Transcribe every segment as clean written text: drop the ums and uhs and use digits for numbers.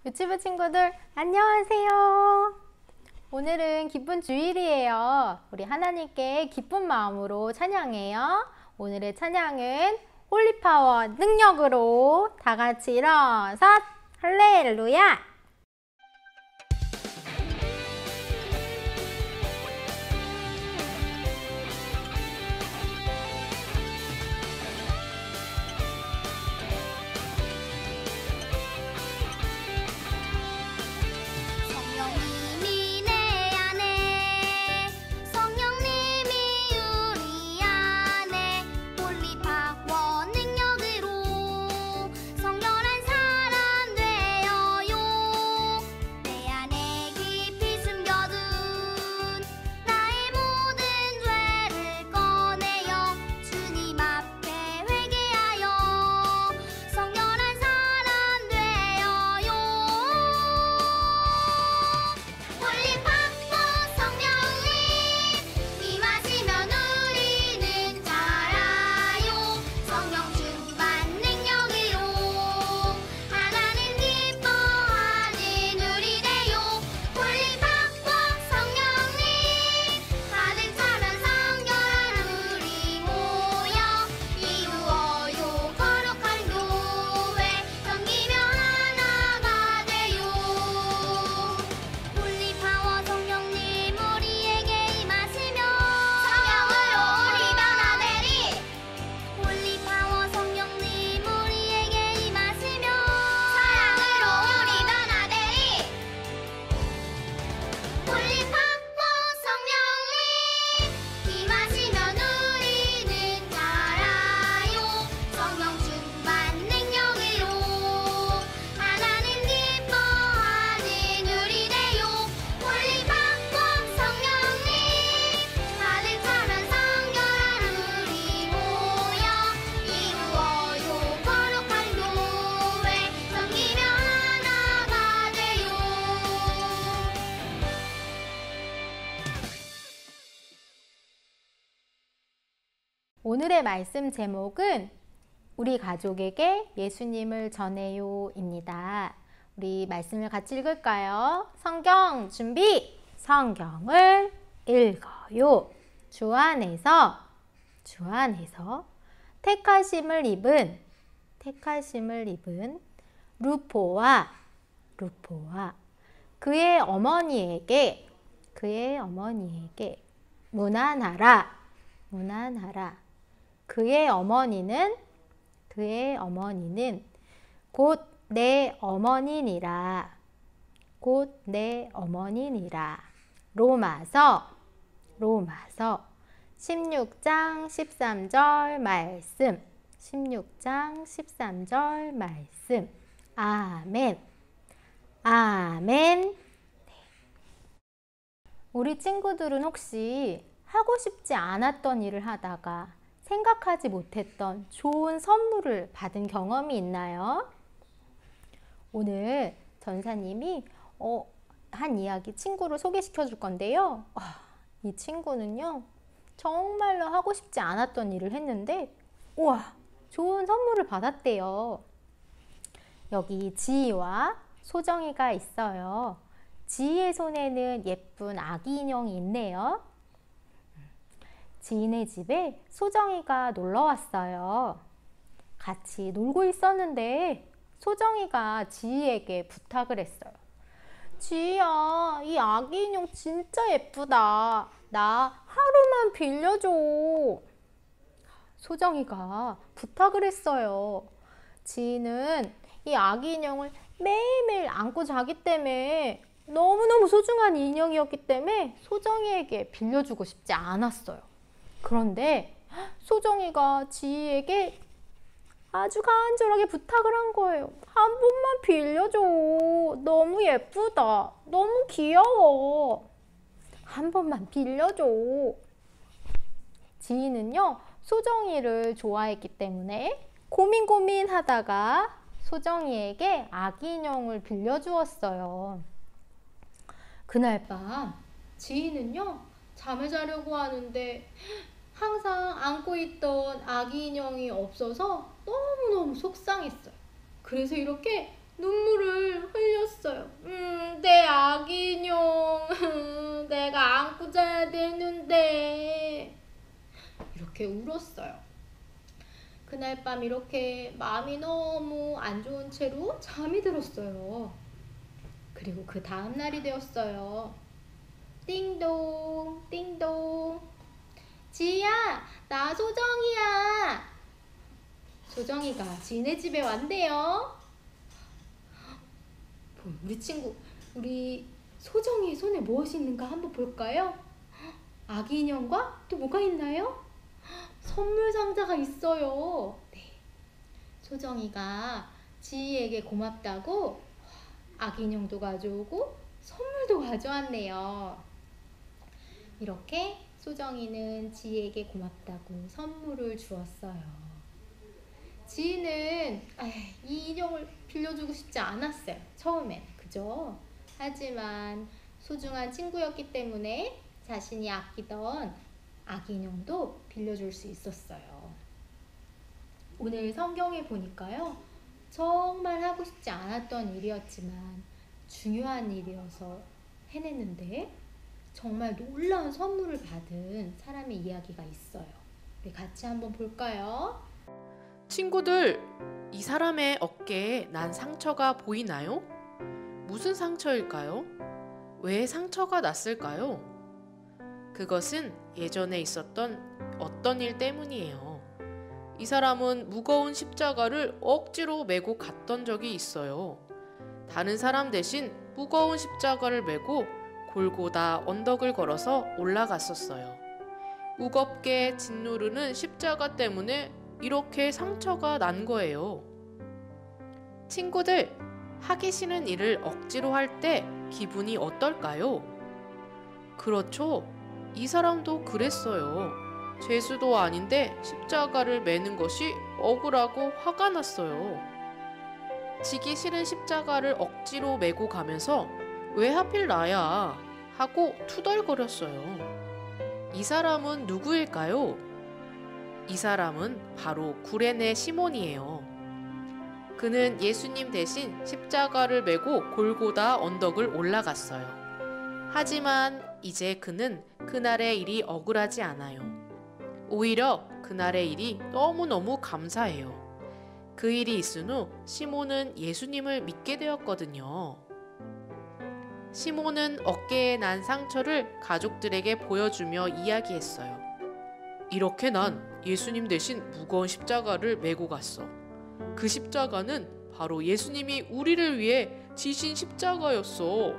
유치부 친구들 안녕하세요. 오늘은 기쁜 주일이에요. 우리 하나님께 기쁜 마음으로 찬양해요. 오늘의 찬양은 홀리파워 능력으로 다 같이 일어서 할렐루야. 오늘의 말씀 제목은 우리 가족에게 예수님을 전해요 입니다. 우리 말씀을 같이 읽을까요? 성경 준비! 성경을 읽어요. 주 안에서 택하심을 입은 루포와 그의 어머니에게 문안하라. 그의 어머니는 곧 내 어머니니라. 로마서 16장 13절 말씀. 아멘. 네. 우리 친구들은 혹시 하고 싶지 않았던 일을 하다가 생각하지 못했던 좋은 선물을 받은 경험이 있나요? 오늘 전사님이 한 이야기 친구를 소개시켜 줄 건데요. 이 친구는요, 정말로 하고 싶지 않았던 일을 했는데 우와, 좋은 선물을 받았대요. 여기 지희와 소정이가 있어요. 지희의 손에는 예쁜 아기 인형이 있네요. 지인의 집에 소정이가 놀러 왔어요. 같이 놀고 있었는데 소정이가 지희에게 부탁을 했어요. 지희야, 이 아기 인형 진짜 예쁘다. 나 하루만 빌려줘. 소정이가 부탁을 했어요. 지희는 이 아기 인형을 매일매일 안고 자기 때문에 너무너무 소중한 인형이었기 때문에 소정이에게 빌려주고 싶지 않았어요. 그런데 소정이가 지희에게 아주 간절하게 부탁을 한 거예요. 한 번만 빌려줘. 너무 예쁘다. 너무 귀여워. 한 번만 빌려줘. 지희는요, 소정이를 좋아했기 때문에 고민하다가 소정이에게 아기 인형을 빌려주었어요. 그날 밤 지희는요, 잠을 자려고 하는데 항상 안고 있던 아기 인형이 없어서 너무너무 속상했어요. 그래서 이렇게 눈물을 흘렸어요. 내 아기 인형, 내가 안고 자야 되는데. 이렇게 울었어요. 그날 밤 이렇게 마음이 너무 안 좋은 채로 잠이 들었어요. 그리고 그 다음 날이 되었어요. 띵동, 띵동. 지희야, 나 소정이야. 소정이가 지네 집에 왔대요. 우리 친구, 우리 소정이의 손에 무엇이 있는가 한번 볼까요? 아기 인형과 또 뭐가 있나요? 선물 상자가 있어요. 네. 소정이가 지희에게 고맙다고 아기 인형도 가져오고 선물도 가져왔네요. 이렇게 소정이는 지희에게 고맙다고 선물을 주었어요. 지희는 이 인형을 빌려주고 싶지 않았어요. 처음엔. 그죠? 하지만 소중한 친구였기 때문에 자신이 아끼던 아기 인형도 빌려줄 수 있었어요. 오늘 성경에 보니까요. 정말 하고 싶지 않았던 일이었지만 중요한 일이어서 해냈는데 정말 놀라운 선물을 받은 사람의 이야기가 있어요. 우리 같이 한번 볼까요? 친구들, 이 사람의 어깨에 난 상처가 보이나요? 무슨 상처일까요? 왜 상처가 났을까요? 그것은 예전에 있었던 어떤 일 때문이에요. 이 사람은 무거운 십자가를 억지로 메고 갔던 적이 있어요. 다른 사람 대신 무거운 십자가를 메고 골고다 언덕을 걸어서 올라갔었어요. 무겁게 짓누르는 십자가 때문에 이렇게 상처가 난 거예요. 친구들, 하기 싫은 일을 억지로 할 때 기분이 어떨까요? 그렇죠. 이 사람도 그랬어요. 죄수도 아닌데 십자가를 매는 것이 억울하고 화가 났어요. 지기 싫은 십자가를 억지로 메고 가면서 왜 하필 나야? 하고 투덜거렸어요. 이 사람은 누구일까요? 이 사람은 바로 구레네 시몬이에요. 그는 예수님 대신 십자가를 메고 골고다 언덕을 올라갔어요. 하지만 이제 그는 그날의 일이 억울하지 않아요. 오히려 그날의 일이 너무너무 감사해요. 그 일이 있은 후 시몬은 예수님을 믿게 되었거든요. 시몬은 어깨에 난 상처를 가족들에게 보여주며 이야기했어요. 이렇게 난 예수님 대신 무거운 십자가를 메고 갔어. 그 십자가는 바로 예수님이 우리를 위해 지신 십자가였어.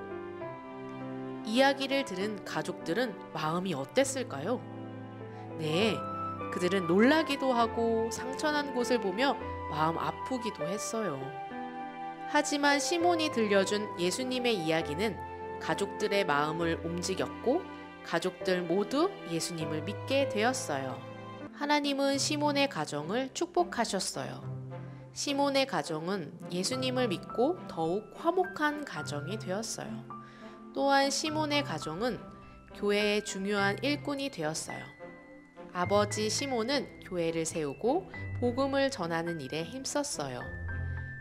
이야기를 들은 가족들은 마음이 어땠을까요? 네, 그들은 놀라기도 하고 상처난 곳을 보며 마음 아프기도 했어요. 하지만 시몬이 들려준 예수님의 이야기는 가족들의 마음을 움직였고 가족들 모두 예수님을 믿게 되었어요. 하나님은 시몬의 가정을 축복하셨어요. 시몬의 가정은 예수님을 믿고 더욱 화목한 가정이 되었어요. 또한 시몬의 가정은 교회의 중요한 일꾼이 되었어요. 아버지 시몬은 교회를 세우고 복음을 전하는 일에 힘썼어요.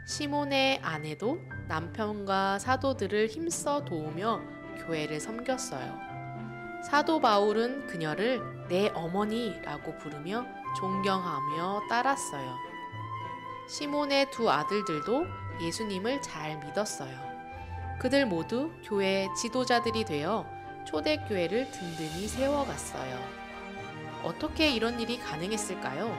시몬의 아내도 남편과 사도들을 힘써 도우며 교회를 섬겼어요. 사도 바울은 그녀를 내 어머니라고 부르며 존경하며 따랐어요. 시몬의 두 아들들도 예수님을 잘 믿었어요. 그들 모두 교회의 지도자들이 되어 초대교회를 든든히 세워갔어요. 어떻게 이런 일이 가능했을까요?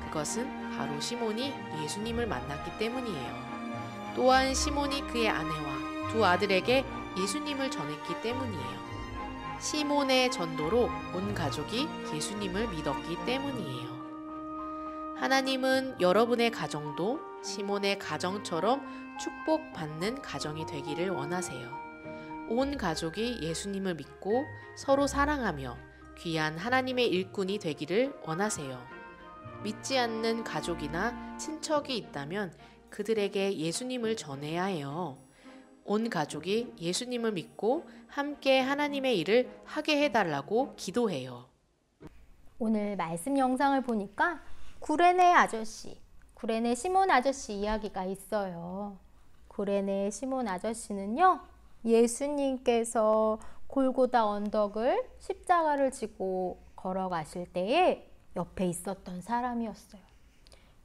그것은 바로 시몬이 예수님을 만났기 때문이에요. 또한 시몬이 그의 아내와 두 아들에게 예수님을 전했기 때문이에요. 시몬의 전도로 온 가족이 예수님을 믿었기 때문이에요. 하나님은 여러분의 가정도 시몬의 가정처럼 축복받는 가정이 되기를 원하세요. 온 가족이 예수님을 믿고 서로 사랑하며 귀한 하나님의 일꾼이 되기를 원하세요. 믿지 않는 가족이나 친척이 있다면 그들에게 예수님을 전해야 해요. 온 가족이 예수님을 믿고 함께 하나님의 일을 하게 해달라고 기도해요. 오늘 말씀 영상을 보니까 구레네 시몬 아저씨 이야기가 있어요. 구레네 시몬 아저씨는요, 예수님께서 골고다 언덕을 십자가를 지고 걸어가실 때에 옆에 있었던 사람이었어요.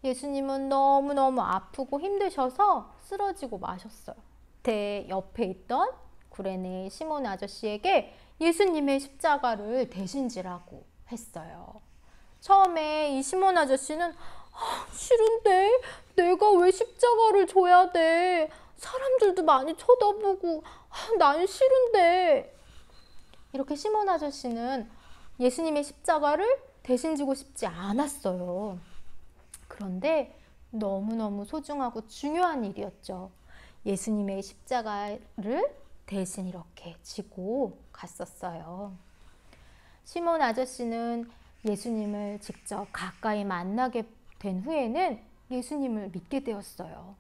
예수님은 너무너무 아프고 힘드셔서 쓰러지고 마셨어요. 그때 옆에 있던 구레네 시몬 아저씨에게 예수님의 십자가를 대신 지라고 했어요. 처음에 이 시몬 아저씨는 싫은데 내가 왜 십자가를 줘야 돼? 사람들도 많이 쳐다보고 난 싫은데. 이렇게 시몬 아저씨는 예수님의 십자가를 대신 지고 싶지 않았어요. 그런데 너무너무 소중하고 중요한 일이었죠. 예수님의 십자가를 대신 이렇게 지고 갔었어요. 시몬 아저씨는 예수님을 직접 가까이 만나게 된 후에는 예수님을 믿게 되었어요.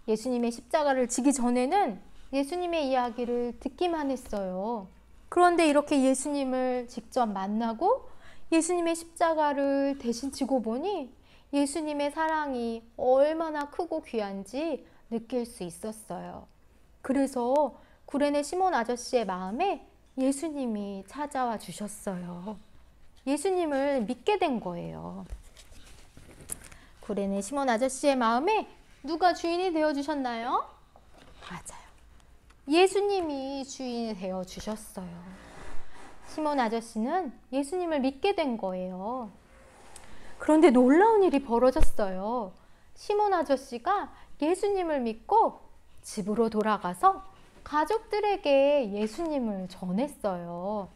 예수님의 십자가를 지기 전에는 예수님의 이야기를 듣기만 했어요. 그런데 이렇게 예수님을 직접 만나고 예수님의 십자가를 대신 지고 보니 예수님의 사랑이 얼마나 크고 귀한지 느낄 수 있었어요. 그래서 구레네 시몬 아저씨의 마음에 예수님이 찾아와 주셨어요. 예수님을 믿게 된 거예요. 구레네 시몬 아저씨의 마음에 누가 주인이 되어 주셨나요? 맞아요. 예수님이 주인이 되어 주셨어요. 시몬 아저씨는 예수님을 믿게 된 거예요. 그런데 놀라운 일이 벌어졌어요. 시몬 아저씨가 예수님을 믿고 집으로 돌아가서 가족들에게 예수님을 전했어요.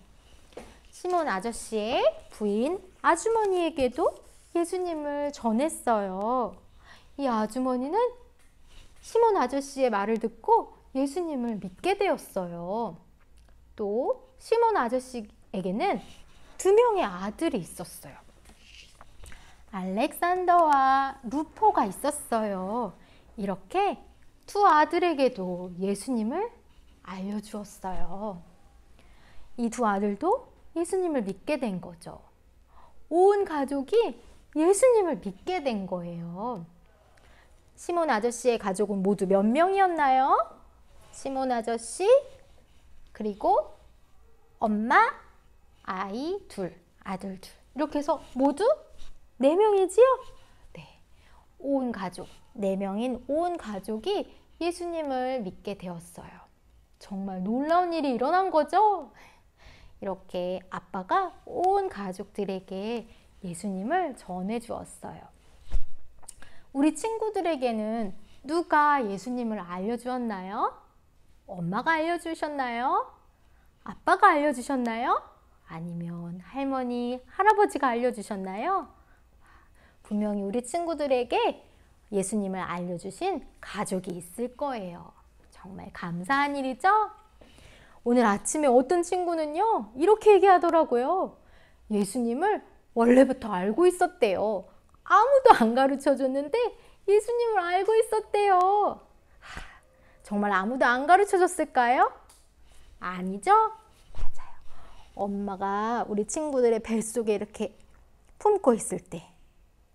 시몬 아저씨의 부인 아주머니에게도 예수님을 전했어요. 이 아주머니는 시몬 아저씨의 말을 듣고 예수님을 믿게 되었어요. 또 시몬 아저씨에게는 2명의 아들이 있었어요. 알렉산더와 루포가 있었어요. 이렇게 2 아들에게도 예수님을 알려주었어요. 이 2 아들도 예수님을 믿게 된 거죠. 온 가족이 예수님을 믿게 된 거예요. 시몬 아저씨의 가족은 모두 몇 명이었나요? 시몬 아저씨, 그리고 엄마, 아이 2, 아들 2. 이렇게 해서 모두 4명이지요? 네. 온 가족, 4명인 온 가족이 예수님을 믿게 되었어요. 정말 놀라운 일이 일어난 거죠? 이렇게 아빠가 온 가족들에게 예수님을 전해 주었어요. 우리 친구들에게는 누가 예수님을 알려주었나요? 엄마가 알려주셨나요? 아빠가 알려주셨나요? 아니면 할머니, 할아버지가 알려주셨나요? 분명히 우리 친구들에게 예수님을 알려주신 가족이 있을 거예요. 정말 감사한 일이죠? 오늘 아침에 어떤 친구는요, 이렇게 얘기하더라고요. 예수님을 원래부터 알고 있었대요. 아무도 안 가르쳐 줬는데 예수님을 알고 있었대요. 정말 아무도 안 가르쳐 줬을까요? 아니죠? 맞아요. 엄마가 우리 친구들의 뱃속에 이렇게 품고 있을 때,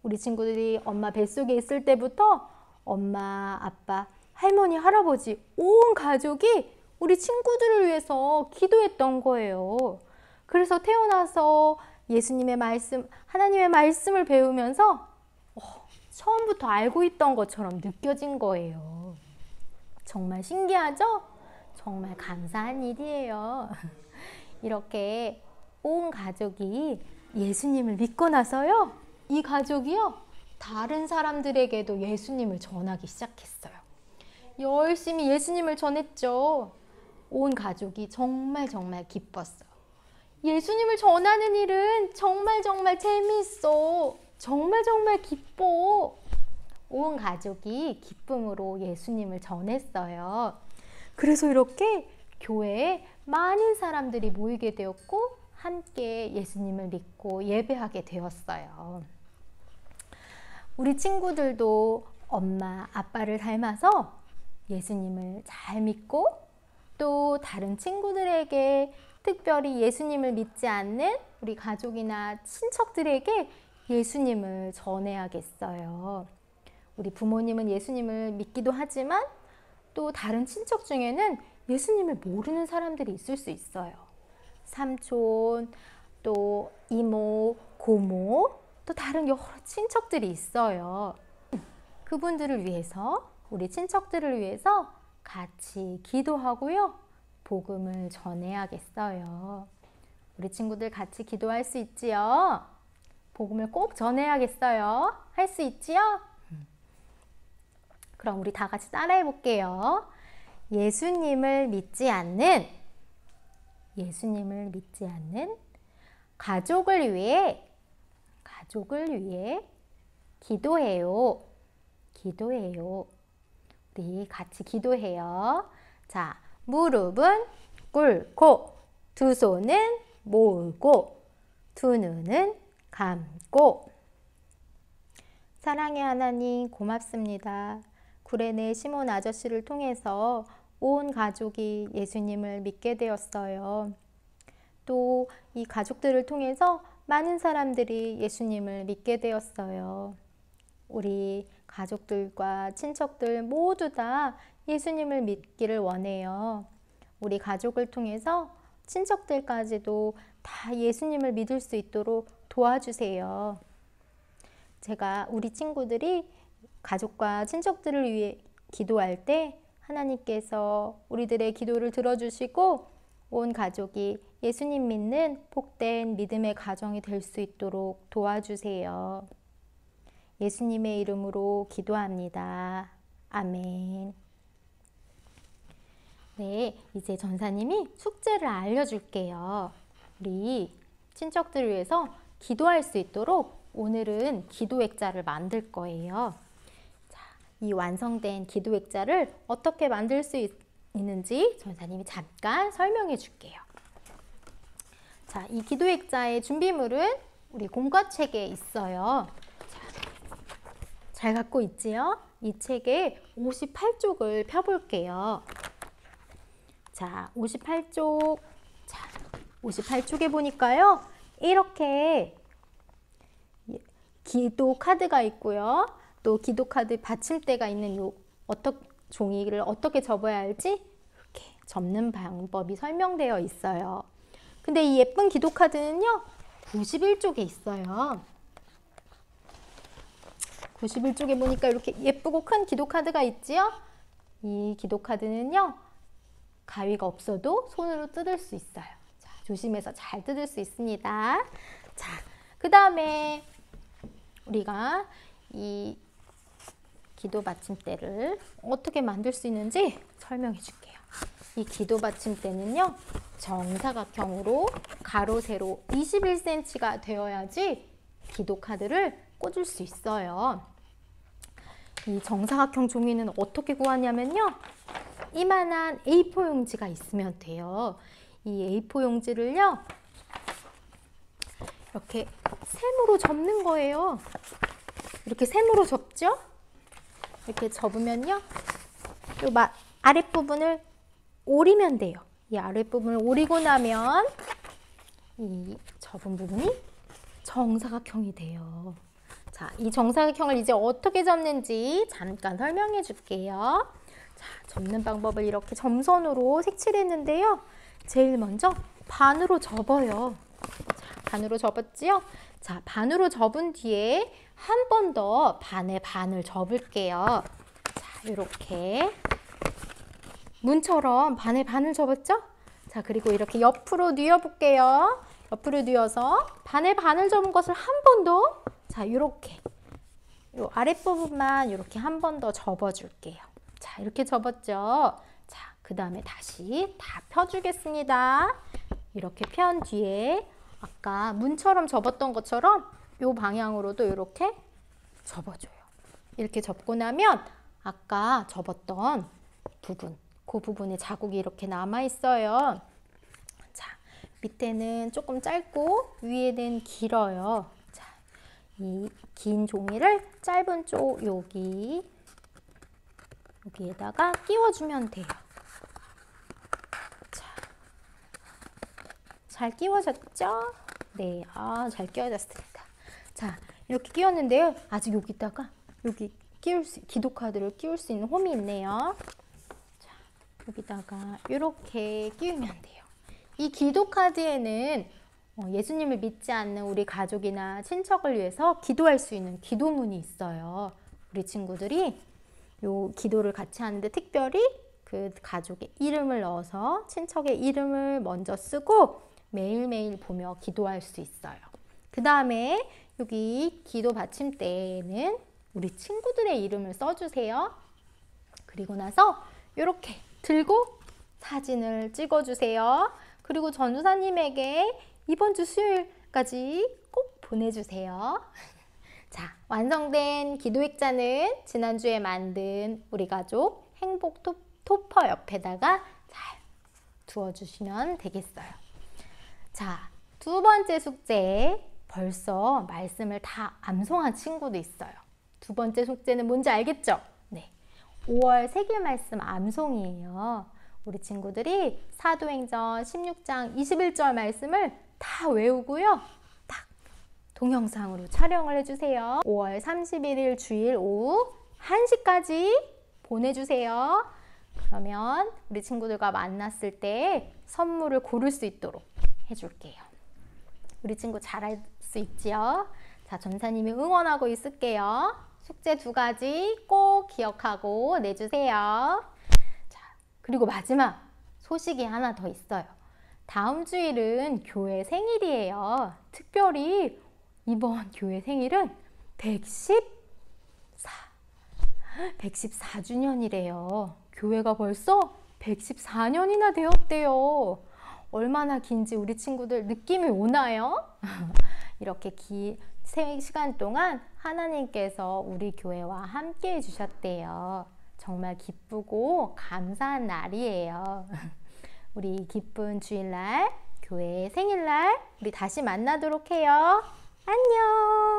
우리 친구들이 엄마 뱃속에 있을 때부터 엄마, 아빠, 할머니, 할아버지 온 가족이 우리 친구들을 위해서 기도했던 거예요. 그래서 태어나서 예수님의 말씀, 하나님의 말씀을 배우면서 처음부터 알고 있던 것처럼 느껴진 거예요. 정말 신기하죠? 정말 감사한 일이에요. 이렇게 온 가족이 예수님을 믿고 나서요, 이 가족이요, 다른 사람들에게도 예수님을 전하기 시작했어요. 열심히 예수님을 전했죠. 온 가족이 정말 기뻤어요. 예수님을 전하는 일은 정말 재미있어. 정말 기뻐. 온 가족이 기쁨으로 예수님을 전했어요. 그래서 이렇게 교회에 많은 사람들이 모이게 되었고 함께 예수님을 믿고 예배하게 되었어요. 우리 친구들도 엄마, 아빠를 닮아서 예수님을 잘 믿고 또 다른 친구들에게, 특별히 예수님을 믿지 않는 우리 가족이나 친척들에게 예수님을 전해야겠어요. 우리 부모님은 예수님을 믿기도 하지만 또 다른 친척 중에는 예수님을 모르는 사람들이 있을 수 있어요. 삼촌, 또 이모, 고모, 또 다른 여러 친척들이 있어요. 그분들을 위해서, 우리 친척들을 위해서 같이 기도하고요. 복음을 전해야겠어요. 우리 친구들 같이 기도할 수 있지요? 복음을 꼭 전해야겠어요. 할 수 있지요? 그럼 우리 다 같이 따라해 볼게요. 예수님을 믿지 않는 가족을 위해 기도해요. 우리 같이 기도해요. 자, 무릎은 꿇고 두 손은 모으고 두 눈은 감고. 사랑의 하나님, 고맙습니다. 구레네 시몬 아저씨를 통해서 온 가족이 예수님을 믿게 되었어요. 또 이 가족들을 통해서 많은 사람들이 예수님을 믿게 되었어요. 우리 가족들과 친척들 모두 다 예수님을 믿기를 원해요. 우리 가족을 통해서 친척들까지도 다 예수님을 믿을 수 있도록 도와주세요. 제가 우리 친구들이 가족과 친척들을 위해 기도할 때 하나님께서 우리들의 기도를 들어주시고 온 가족이 예수님 믿는 복된 믿음의 가정이 될 수 있도록 도와주세요. 예수님의 이름으로 기도합니다. 아멘. 네, 이제 전사님이 숙제를 알려줄게요. 우리 친척들을 위해서 기도할 수 있도록 오늘은 기도 액자를 만들 거예요. 자, 이 완성된 기도 액자를 어떻게 만들 수 있는지 전사님이 잠깐 설명해 줄게요. 자, 이 기도 액자의 준비물은 우리 공과책에 있어요. 잘 갖고 있지요? 이 책에 58쪽을 펴볼게요. 자, 58쪽. 자, 58쪽에 보니까요. 이렇게 기도 카드가 있고요. 또 기도 카드 받침대가 있는 요 종이를 어떻게 접어야 할지 이렇게 접는 방법이 설명되어 있어요. 근데 이 예쁜 기도 카드는요. 91쪽에 있어요. 91쪽에 보니까 이렇게 예쁘고 큰 기도 카드가 있지요? 이 기도 카드는요. 가위가 없어도 손으로 뜯을 수 있어요. 자, 조심해서 잘 뜯을 수 있습니다. 자, 그 다음에 우리가 이 기도 받침대를 어떻게 만들 수 있는지 설명해 줄게요. 이 기도 받침대는요. 정사각형으로 가로 세로 21cm가 되어야지 기도 카드를 꽂을 수 있어요. 이 정사각형 종이는 어떻게 구하냐면요. 이만한 A4 용지가 있으면 돼요. 이 A4 용지를요. 이렇게 셈으로 접는 거예요. 이렇게 셈으로 접죠? 이렇게 접으면요. 요 아랫부분을 오리면 돼요. 이 아랫부분을 오리고 나면 이 접은 부분이 정사각형이 돼요. 자, 이 정사각형을 이제 어떻게 접는지 잠깐 설명해 줄게요. 자, 접는 방법을 이렇게 점선으로 색칠했는데요. 제일 먼저 반으로 접어요. 자, 반으로 접었지요? 자, 반으로 접은 뒤에 한 번 더 반에 반을 접을게요. 자, 이렇게 문처럼 반에 반을 접었죠? 자, 그리고 이렇게 옆으로 뉘어 볼게요. 옆으로 뉘어서 반에 반을 접은 것을 한 번 더, 자, 이렇게 요 아랫부분만 이렇게 한 번 더 접어줄게요. 자, 이렇게 접었죠? 자, 그 다음에 다시 다 펴주겠습니다. 이렇게 편 뒤에 아까 문처럼 접었던 것처럼 요 방향으로도 이렇게 접어줘요. 이렇게 접고 나면 아까 접었던 부분, 그 부분에 자국이 이렇게 남아있어요. 자, 밑에는 조금 짧고 위에는 길어요. 자, 이 긴 종이를 짧은 쪽 여기에다가 끼워주면 돼요. 자, 잘 끼워졌죠? 네, 잘 끼워졌습니다. 자, 이렇게 끼웠는데요. 아직 여기다가 여기 기도 카드를 끼울 수 있는 홈이 있네요. 여기다가 이렇게 끼우면 돼요. 이 기도 카드에는 예수님을 믿지 않는 우리 가족이나 친척을 위해서 기도할 수 있는 기도문이 있어요. 우리 친구들이 요 기도를 같이 하는데 특별히 그 가족의 이름을 넣어서 친척의 이름을 먼저 쓰고 매일매일 보며 기도할 수 있어요. 그 다음에 여기 기도 받침대에는 우리 친구들의 이름을 써주세요. 그리고 나서 이렇게 들고 사진을 찍어주세요. 그리고 전도사님에게 이번 주 수요일까지 꼭 보내주세요. 자, 완성된 기도 액자는 지난주에 만든 우리 가족 행복 토퍼 옆에다가 잘 두어주시면 되겠어요. 자, 두 번째 숙제, 벌써 말씀을 다 암송한 친구도 있어요. 두 번째 숙제는 뭔지 알겠죠? 네, 5월 세길 말씀 암송이에요. 우리 친구들이 사도행전 16장 21절 말씀을 다 외우고요. 딱 동영상으로 촬영을 해주세요. 5월 31일 주일 오후 1시까지 보내주세요. 그러면 우리 친구들과 만났을 때 선물을 고를 수 있도록 해줄게요. 우리 친구 잘할 수 있지요? 자, 전사님이 응원하고 있을게요. 숙제 2가지 꼭 기억하고 내주세요. 자, 그리고 마지막 소식이 하나 더 있어요. 다음 주일은 교회 생일이에요. 특별히 이번 교회 생일은 114주년이래요. 교회가 벌써 114년이나 되었대요. 얼마나 긴지 우리 친구들 느낌이 오나요? 이렇게 긴 시간 동안 하나님께서 우리 교회와 함께 해주셨대요. 정말 기쁘고 감사한 날이에요. 우리 기쁜 주일날, 교회 생일날 우리 다시 만나도록 해요. 안녕.